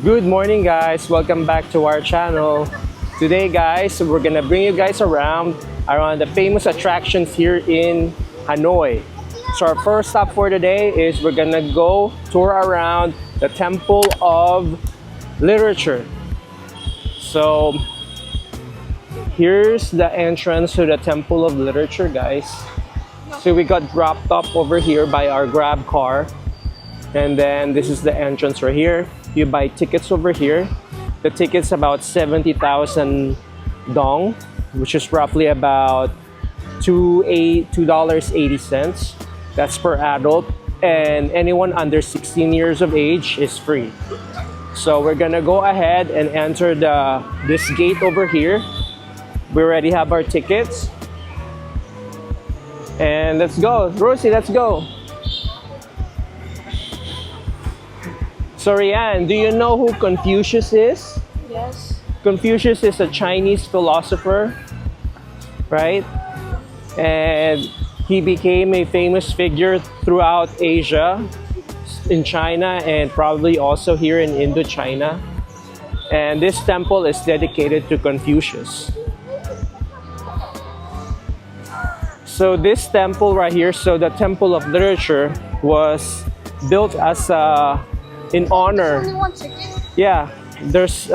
Good morning, guys. Welcome back to our channel. Today, guys, we're gonna bring you guys around the famous attractions here in Hanoi. So our first stop for today is we're gonna go tour around the Temple of Literature. So here's the entrance to the Temple of Literature, guys. So we got dropped up over here by our Grab car. And then this is the entrance right here. You buy tickets over here. The ticket's about 70,000 dong, which is roughly about $2.80. That's per adult. And anyone under 16 years of age is free. So we're gonna go ahead and enter this gate over here. We already have our tickets. And let's go. Rosie, let's go. So Rian, do you know who Confucius is? Yes. Confucius is a Chinese philosopher, right? And he became a famous figure throughout Asia, in China, and probably also here in Indochina. And this temple is dedicated to Confucius. So this temple right here, so the Temple of Literature was built as in honor. Only one ticket? Yeah, there's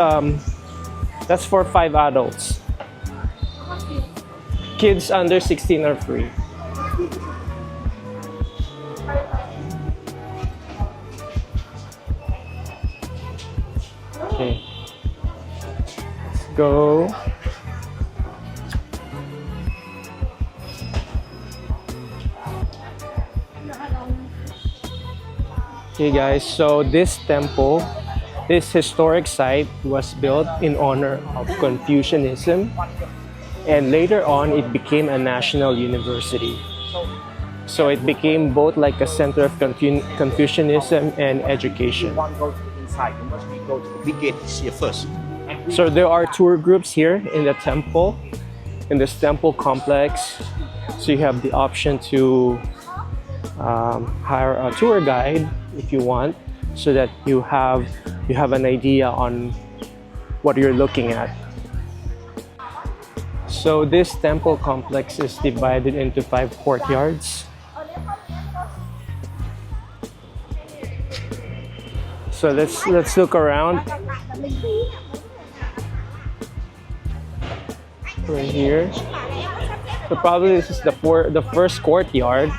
that's for 5 adults. Kids under 16 are free. Okay, let's go. Okay guys, so this temple, this historic site was built in honor of Confucianism, and later on it became a national university. So it became both like a center of Confucianism and education. So there are tour groups here in the temple, in this temple complex. So you have the option to hire a tour guide if you want, so that you have an idea on what you're looking at. So this temple complex is divided into 5 courtyards. So let's look around. Right here. So probably this is the first courtyard.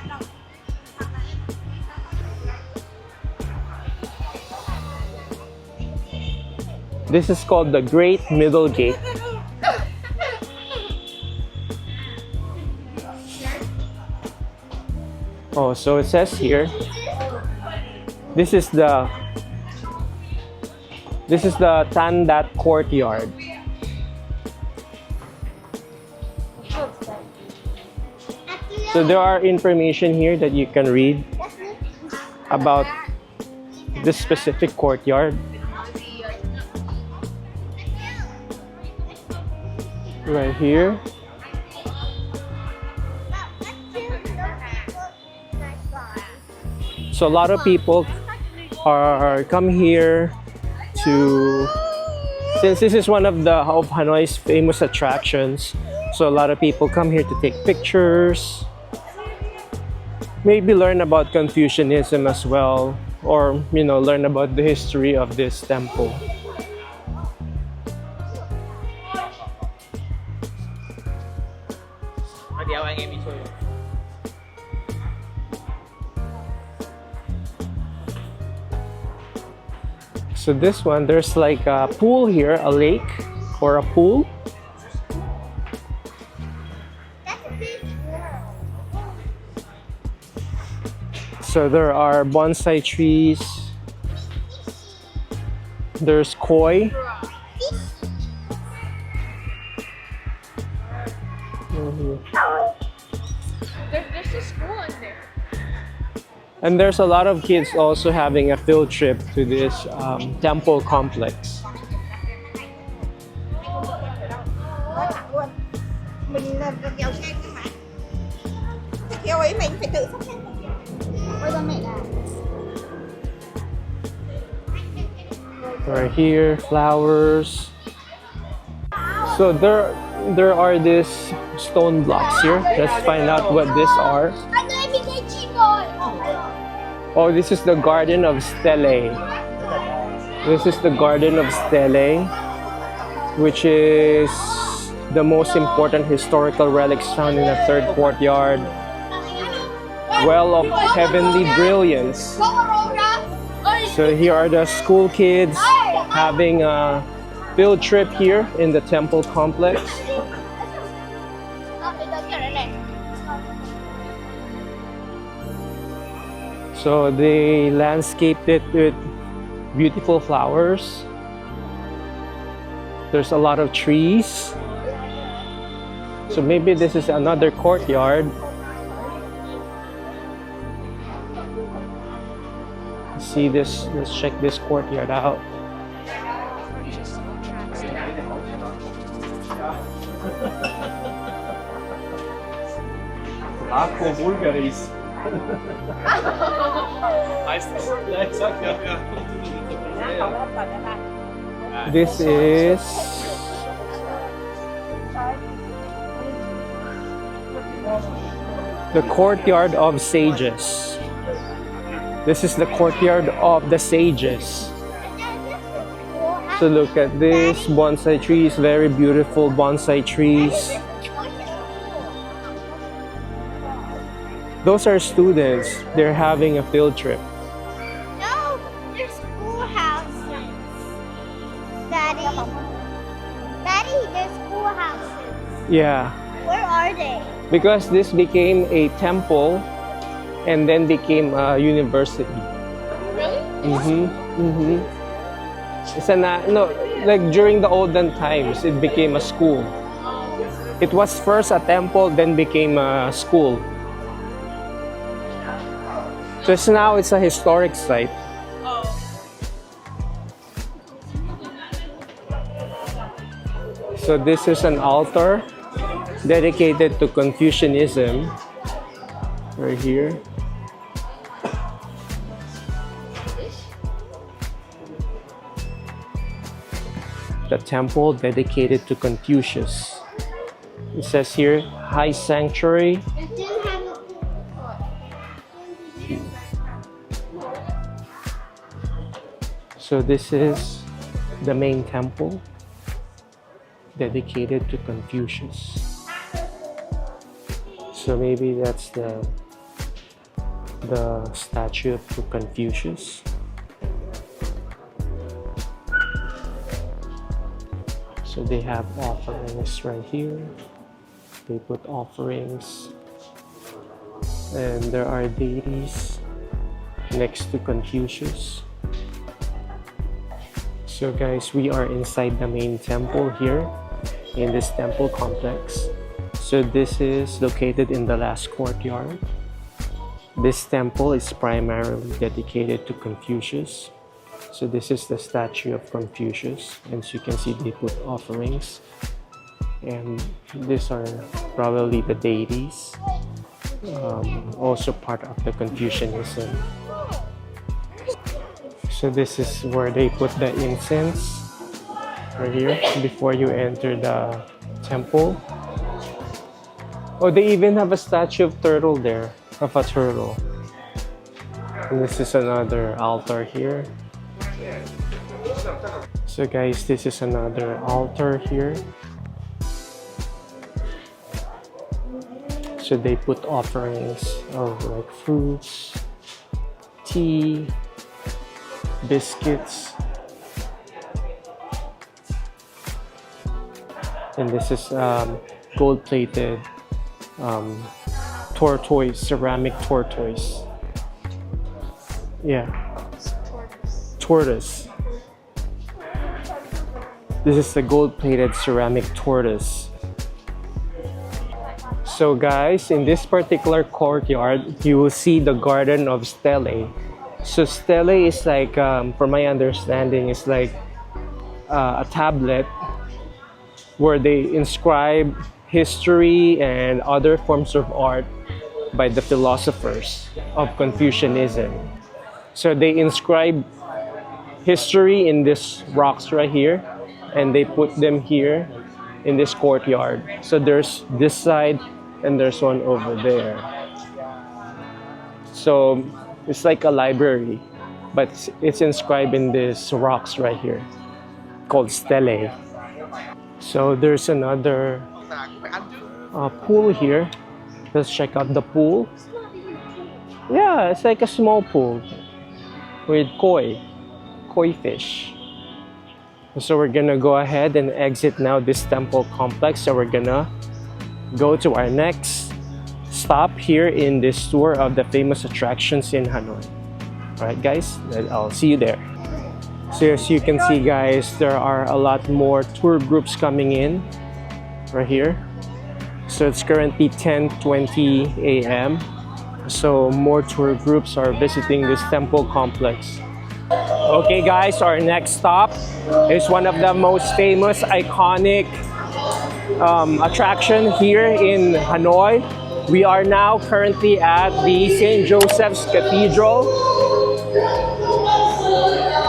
This is called the Great Middle Gate. Oh, so it says here, this is the Tandat courtyard. So there are information here that you can read about this specific courtyard. Right here. So a lot of people are come here to, since this is one of Hanoi's famous attractions, so a lot of people come here to take pictures, maybe learn about Confucianism as well, or learn about the history of this temple. So this one, there's like a pool here, a lake or a pool. So there are bonsai trees. There's koi. There's a school in there. And there's a lot of kids also having a field trip to this temple complex. Right here, flowers. So there are these stone blocks here. Let's find out what these are. Oh, this is the Garden of Stele. This is the Garden of Stele, which is the most important historical relics found in the third courtyard. Well of heavenly brilliance. So here are the school kids having a field trip here in the temple complex. So they landscaped it with beautiful flowers. There's a lot of trees. So maybe this is another courtyard. See this, let's check this courtyard out. Marco Bulgaris. Heißt das? Ja, exakt, ja. This is the courtyard of sages. This is the courtyard of the sages. So look at this bonsai trees, very beautiful bonsai trees. Those are students. They're having a field trip. No, they're schoolhouses. Daddy. Daddy, they're schoolhouses. Yeah, Where are they? because this became a temple and then became a university. Really? It's no, like during the olden times, it became a school. It was first a temple, then became a school. So now it's a historic site. So this is an altar dedicated to Confucianism. Right here. The temple dedicated to Confucius. It says here, high sanctuary. It didn't have a So this is the main temple dedicated to Confucius. So maybe that's the statue of Confucius. So they have offerings right here. They put offerings. And there are deities next to Confucius. So guys, we are inside the main temple here in this temple complex. So this is located in the last courtyard. This temple is primarily dedicated to Confucius. So this is the statue of Confucius. And as you can see, they put offerings. And these are probably the deities. Also part of the Confucianism. So this is where they put the incense, right here, before you enter the temple. Oh, they even have a statue of turtle there, of a turtle. And this is another altar here. So guys, this is another altar here. So they put offerings of like fruits, tea, biscuits, and this is gold-plated tortoise, ceramic tortoise. Yeah, tortoise. This is the gold-plated ceramic tortoise. So guys, in this particular courtyard, you will see the Garden of Stele. So stele is like, from my understanding, is like a tablet where they inscribe history and other forms of art by the philosophers of Confucianism. So they inscribe history in these rocks right here, and they put them here in this courtyard. So there's this side and there's one over there. So it's like a library, but it's inscribed in these rocks right here called stele. So there's another pool here. Let's check out the pool. Yeah, it's like a small pool with koi fish. So we're gonna go ahead and exit now this temple complex. So we're gonna go to our next stop here in this tour of the famous attractions in Hanoi. Alright guys, I'll see you there. So as you can see guys, there are a lot more tour groups coming in right here. So it's currently 10:20 a.m. So more tour groups are visiting this temple complex. Okay guys, our next stop is one of the most famous, iconic attraction here in Hanoi. We are now currently at the St. Joseph's Cathedral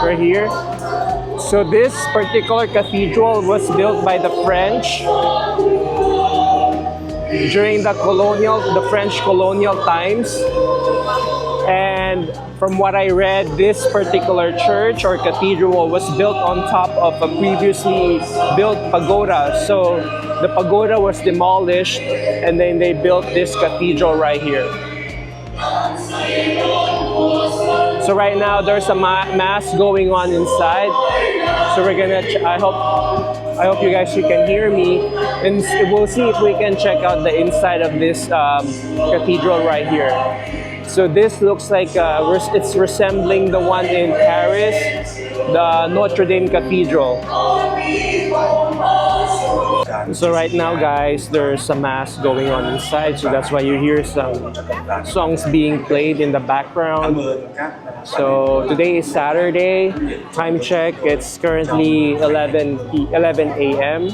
right here. So this particular cathedral was built by the French during the French colonial times. And from what I read, this particular church or cathedral was built on top of a previously built pagoda. So the pagoda was demolished and then they built this cathedral right here. So right now there's a mass going on inside. So we're gonna, I hope you guys can hear me, and we'll see if we can check out the inside of this cathedral right here. So this looks like it's resembling the one in Paris, the Notre Dame Cathedral. So right now guys, there's a mass going on inside, so that's why you hear some songs being played in the background. So today is Saturday, time check, it's currently 11 a.m.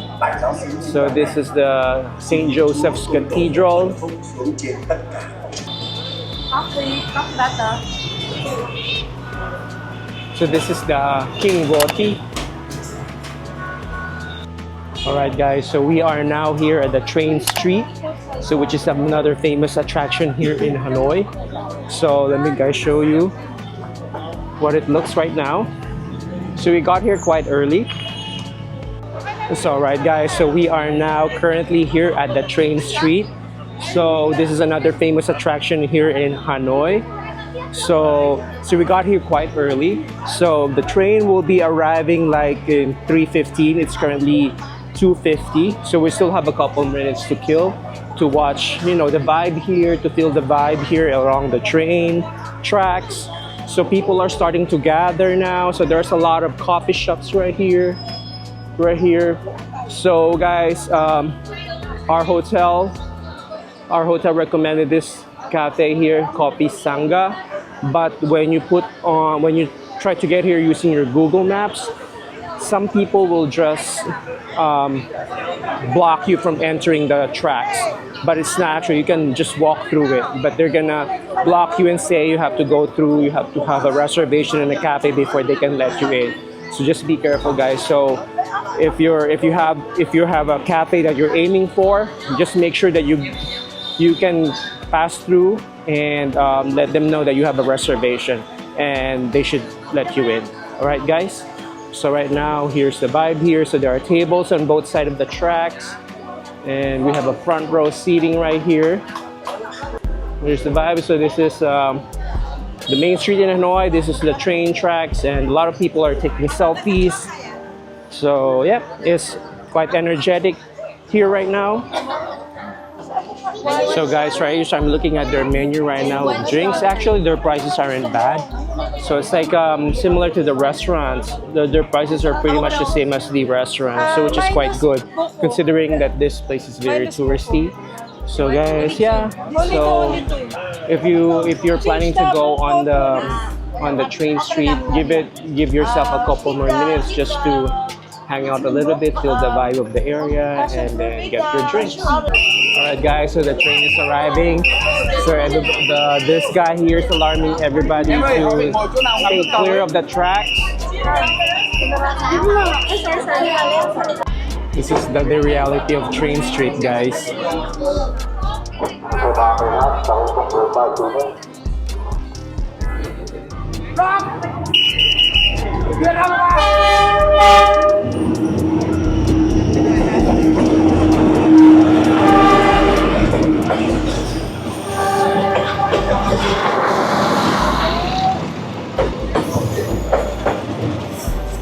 So this is the St. Joseph's Cathedral. So this is the King Roti. Alright guys, so we are now here at the train street, so which is another famous attraction here in Hanoi. So let me guys show you what it looks right now. So we got here quite early. So alright guys, so we are now currently here at the train street. So this is another famous attraction here in Hanoi. So we got here quite early. So the train will be arriving like in 3:15. It's currently 2:50. So we still have a couple minutes to kill to watch, you know, the vibe here, to feel the vibe here along the train tracks. So people are starting to gather now. So there's a lot of coffee shops right here. So guys, our hotel recommended this cafe here, Coffee Sangha. But when you try to get here using your Google Maps, some people will just block you from entering the tracks. But it's natural, you can just walk through it. But they're gonna block you and say you have to go through, you have to have a reservation in a cafe before they can let you in. So just be careful guys. So if you have a cafe that you're aiming for, just make sure that you can pass through and let them know that you have a reservation and they should let you in. Alright guys? So right now, here's the vibe here. So there are tables on both sides of the tracks. And we have a front row seating right here. Here's the vibe. So this is the main street in Hanoi. This is the train tracks and a lot of people are taking selfies. So yeah, it's quite energetic here right now. So guys, right here, so I'm looking at their menu right now with drinks. Actually, their prices aren't bad. So it's like similar to the restaurants. Their prices are pretty much the same as the restaurant, so which is quite good considering that this place is very touristy. So guys, yeah. So if you're planning to go on the train street, give yourself a couple more minutes just to hang out a little bit, feel the vibe of the area, and then get your drinks. Alright guys, so the train is arriving. So this guy here is alarming everybody to stay clear of the tracks. This is the reality of Train Street, guys.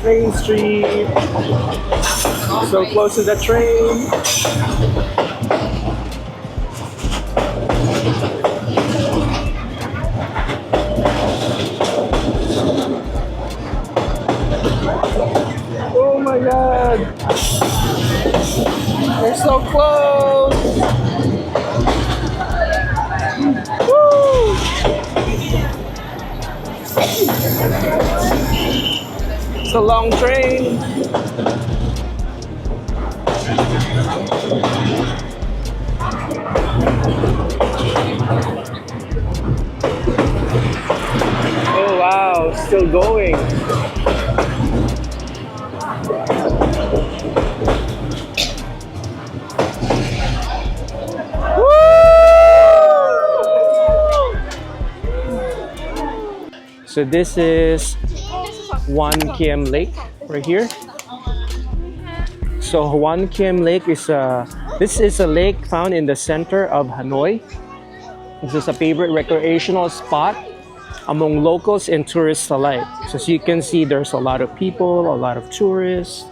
Train Street. So close to the train. Oh my god. They're so close. Woo! It's a long train. Oh wow, still going. So this is Hoan Kiem Lake right here. So Hoan Kiem Lake is this is a lake found in the center of Hanoi. This is a favorite recreational spot among locals and tourists alike. So as you can see, there's a lot of people, a lot of tourists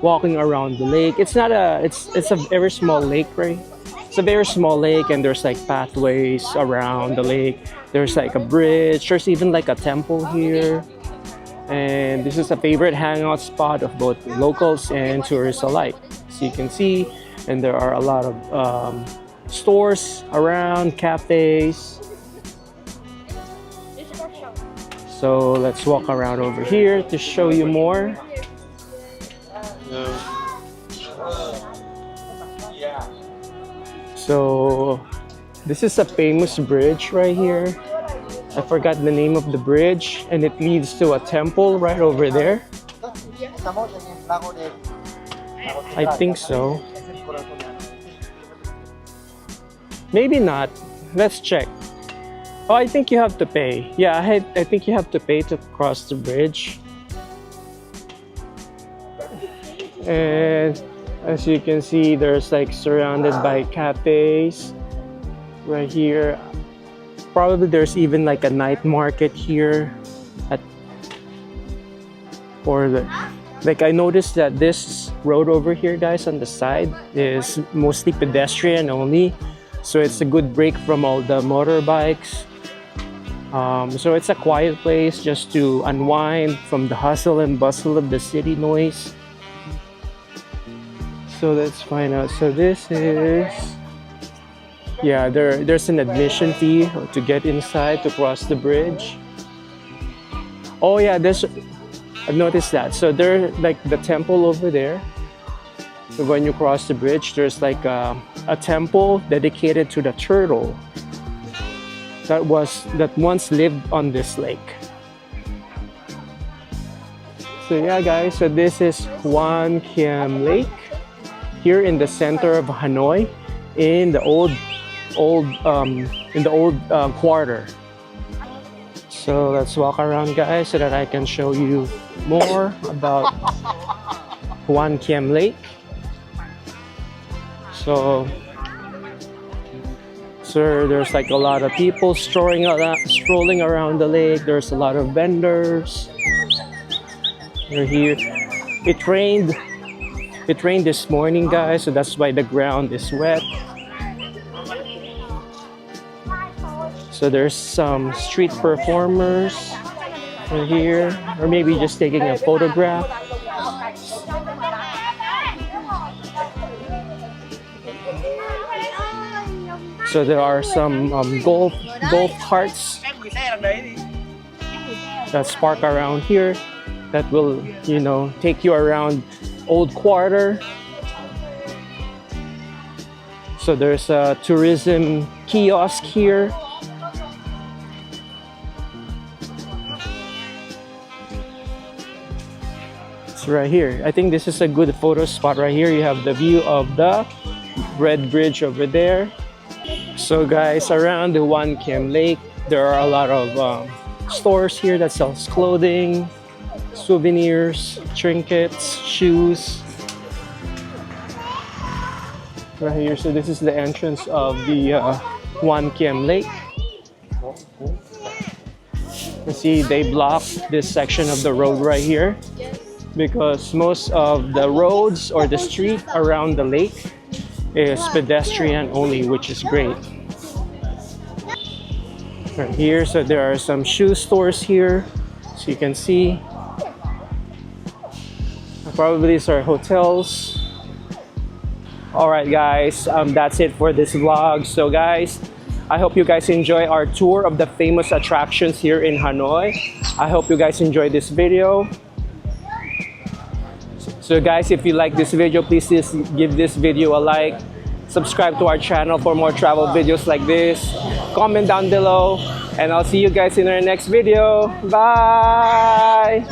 walking around the lake. It's a very small lake, right? It's a very small lake, and there's like pathways around the lake. There's like a bridge. There's even like a temple here. And this is a favorite hangout spot of both locals and tourists alike. So you can see, and there are a lot of stores around, cafes. So let's walk around over here to show you more. So this is a famous bridge right here. I forgot the name of the bridge, and it leads to a temple right over there. I think so. Maybe not. Let's check. Oh, I think you have to pay. Yeah, I think you have to pay to cross the bridge. And as you can see, there's like surrounded by cafes right here. Probably there's even like a night market here like I noticed that this road over here, guys, on the side is mostly pedestrian only. So it's a good break from all the motorbikes. So it's a quiet place just to unwind from the hustle and bustle of the city noise. So let's find out. So this is, yeah, there's an admission fee to get inside to cross the bridge. Oh yeah, I've noticed that. So there's like the temple over there. So when you cross the bridge, there's like a temple dedicated to the turtle that once lived on this lake. So yeah, guys. So this is Hoan Kiem Lake here in the center of Hanoi, in the old quarter. So let's walk around, guys, so that I can show you more about Hoan Kiem Lake. So there's like a lot of people strolling around the lake. There's a lot of vendors. They're here. It rained this morning, guys, so that's why the ground is wet. So there's some street performers right here, or maybe just taking a photograph. So there are some golf carts that's parked around here that will, take you around Old Quarter. So there's a tourism kiosk here. So right here, I think this is a good photo spot right here. You have the view of the Red Bridge over there. So guys, around the Hoan Kiem Lake, there are a lot of stores here that sells clothing, souvenirs, trinkets, shoes. Right here, so this is the entrance of the Hoan Kiem Lake. You see, they blocked this section of the road right here because most of the roads or the street around the lake is pedestrian only, which is great. Right here, so there are some shoe stores here, so you can see. Probably these are hotels. Alright guys, that's it for this vlog. So guys, I hope you guys enjoy our tour of the famous attractions here in Hanoi. I hope you guys enjoyed this video. So guys, if you like this video, please just give this video a like. Subscribe to our channel for more travel videos like this. Comment down below, and I'll see you guys in our next video. Bye!